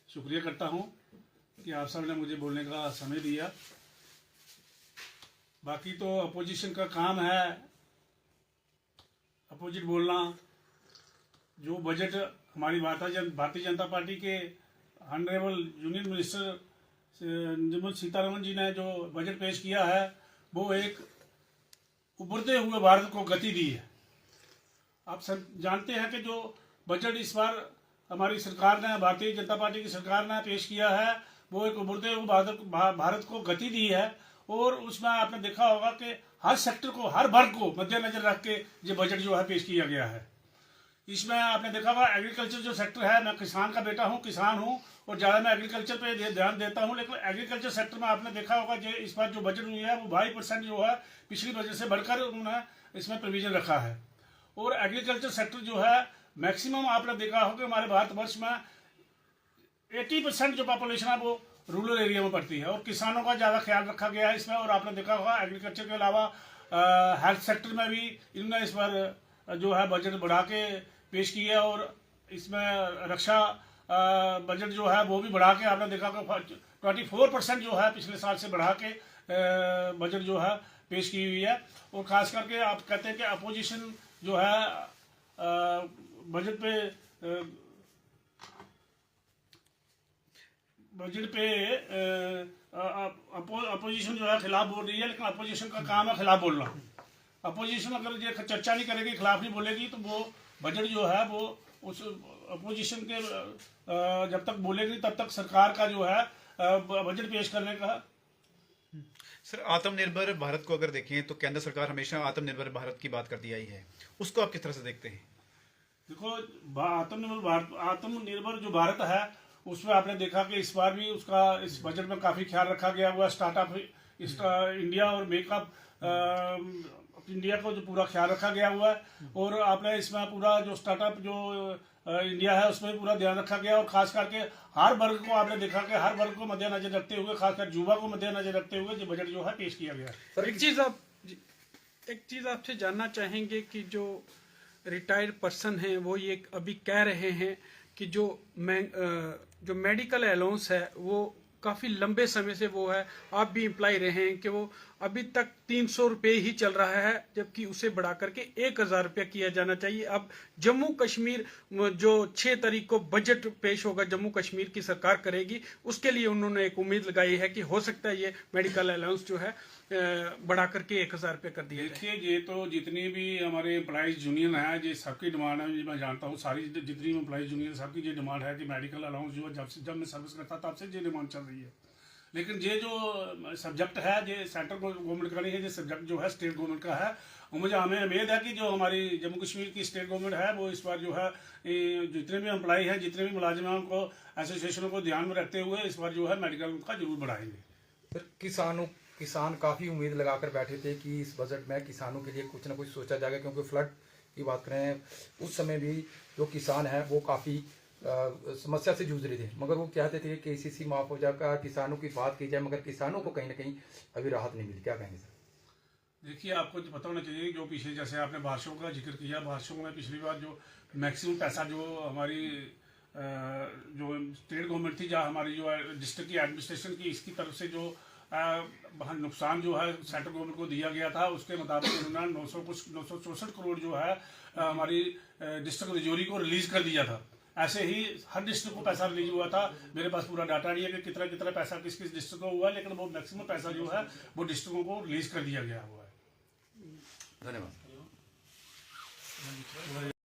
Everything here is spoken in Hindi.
शुक्रिया करता हूँ कि आप सब ने मुझे बोलने का समय दिया। बाकी तो अपोजिशन का काम है अपोजिट बोलना। जो बजट हमारी भारतीय जनता पार्टी के honourable union minister Nirmala Sitharaman ji ने जो बजट पेश किया है वो एक उभरते हुए भारत को गति दी है। आप सब जानते हैं कि जो बजट इस बार हमारी सरकार ने, भारतीय जनता पार्टी की सरकार ने पेश किया है, वो एक उभरते हुए भारत को गति दी है। और उसमें आपने देखा होगा कि हर सेक्टर को, हर वर्ग को मद्देनजर रख के ये बजट जो है पेश किया गया है। इसमें आपने देखा होगा एग्रीकल्चर जो सेक्टर है, मैं किसान का बेटा हूँ, किसान हूँ और ज़्यादा मैं एग्रीकल्चर पे ध्यान देता हूँ, लेकिन एग्रीकल्चर सेक्टर में आपने देखा होगा जो इस बार जो बजट हुई है वो 22% जो है पिछली बजट से बढ़कर उन्होंने इसमें प्रोविजन रखा है। और एग्रीकल्चर सेक्टर जो है मैक्सिमम आपने देखा होगा कि हमारे भारतवर्ष में 80% जो पॉपुलेशन है वो रूरल एरिया में पड़ती है और किसानों का ज़्यादा ख्याल रखा गया है इसमें। और आपने देखा होगा एग्रीकल्चर के अलावा हेल्थ सेक्टर में भी इन्होंने इस बार जो है बजट बढ़ा के पेश किया और इसमें रक्षा बजट जो है वो भी बढ़ा के आपने देखा कि 24% जो है पिछले साल से बढ़ा के बजट जो है पेश की हुई है। और खास करके आप कहते हैं कि अपोजिशन जो है बजट पे अपोजिशन जो है खिलाफ बोल रही है, लेकिन अपोजिशन का काम है खिलाफ बोलना। अपोजिशन अगर ये चर्चा नहीं करेगी, खिलाफ नहीं बोलेगी, तो वो बजट जो है वो उस अपोजिशन के जब तक बोलेगी तब तक सरकार का जो है बजट पेश करने का। सर, आत्मनिर्भर भारत को अगर देखें तो केंद्र सरकार हमेशा आत्मनिर्भर भारत की बात करती आई है, उसको आप किस तरह से देखते हैं? देखो, आत्मनिर्भर जो भारत है उसमें आपने देखा कि इस बार भी उसका इस बजट में काफी ख्याल रखा गया हुआ। स्टार्टअप इंडिया और मेकअप इंडिया को जो पूरा ख्याल रखा गया हुआ है और आपने इसमें पूरा जो स्टार्टअप जो इंडिया है उसमें पूरा ध्यान रखा गया। और खास करके हर वर्ग को आपने देखा कि हर वर्ग को मद्देनजर रखते हुए, खासकर युवा को मद्देनजर रखते हुए जो बजट जो है पेश किया गया है। एक चीज आपसे जानना चाहेंगे कि जो रिटायर्ड पर्सन हैं वो ये अभी कह रहे हैं कि जो मेडिकल अलाउंस है वो काफ़ी लंबे समय से वो है, आप भी इम्प्लाई रहे हैं कि वो अभी तक 300 रुपये ही चल रहा है, जबकि उसे बढ़ा करके 1000 रुपया किया जाना चाहिए। अब जम्मू कश्मीर जो 6 तारीख को बजट पेश होगा, जम्मू कश्मीर की सरकार करेगी, उसके लिए उन्होंने एक उम्मीद लगाई है कि हो सकता है ये मेडिकल अलाउंस जो है बढ़ा करके 1000 रुपये कर दिया। देखिए, ये तो जितनी भी हमारे एम्प्लॉइज यूनियन है, ये सबकी डिमांड है, मैं जानता हूँ सारी जितनी एम्प्लॉइज यूनियन सबकी ये डिमांड है कि मेडिकल अलाउंस जो है जब मैं सर्विस करता तब से ये डिमांड चल रही है। लेकिन ये जो सब्जेक्ट है ये सेंट्रल गवर्नमेंट का नहीं है, ये सब्जेक्ट जो है स्टेट गवर्नमेंट का है। और हमें उम्मीद है कि जो हमारी जम्मू कश्मीर की स्टेट गवर्नमेंट है वो इस बार जो है जितने भी एम्प्लॉई हैं, जितने भी मुलाजिम हैं, उनको एसोसिएशनों को ध्यान में रखते हुए इस बार जो है मेडिकल का जरूर बढ़ाएंगे। सर, किसान काफ़ी उम्मीद लगाकर बैठे थे कि इस बजट में किसानों के लिए कुछ ना कुछ सोचा जाएगा, क्योंकि फ्लड की बात करें उस समय भी जो किसान है वो काफ़ी समस्या से जूझ रहे थे, मगर वो चाहते थे कि KCC माफ़ हो जाकर किसानों की बात की जाए, मगर किसानों को कहीं ना कहीं अभी राहत नहीं मिली। क्या कहेंगे सर? देखिए, आपको तो पता होना चाहिए जो पिछले, जैसे आपने बारिशों का जिक्र किया, बारिशों में पिछली बार जो मैक्सिमम पैसा जो हमारी जो स्टेट गवर्नमेंट थी, जहाँ हमारी जो डिस्ट्रिक्ट की एडमिनिस्ट्रेशन की इसकी तरफ से जो नुकसान जो है सेंट्रल गवर्नमेंट को दिया गया था, उसके मुताबिक उन्होंने 964 करोड़ जो है हमारी डिस्ट्रिक्ट तिजोरी को रिलीज कर दिया था। ऐसे ही हर डिस्ट्रिक्ट को पैसा रिलीज हुआ था। मेरे पास पूरा डाटा नहीं है कि कितना कितना पैसा किस किस डिस्ट्रिक्ट को हुआ है, लेकिन वो मैक्सिमम पैसा जो है वो डिस्ट्रिक्टों को रिलीज कर दिया गया हुआ है। धन्यवाद।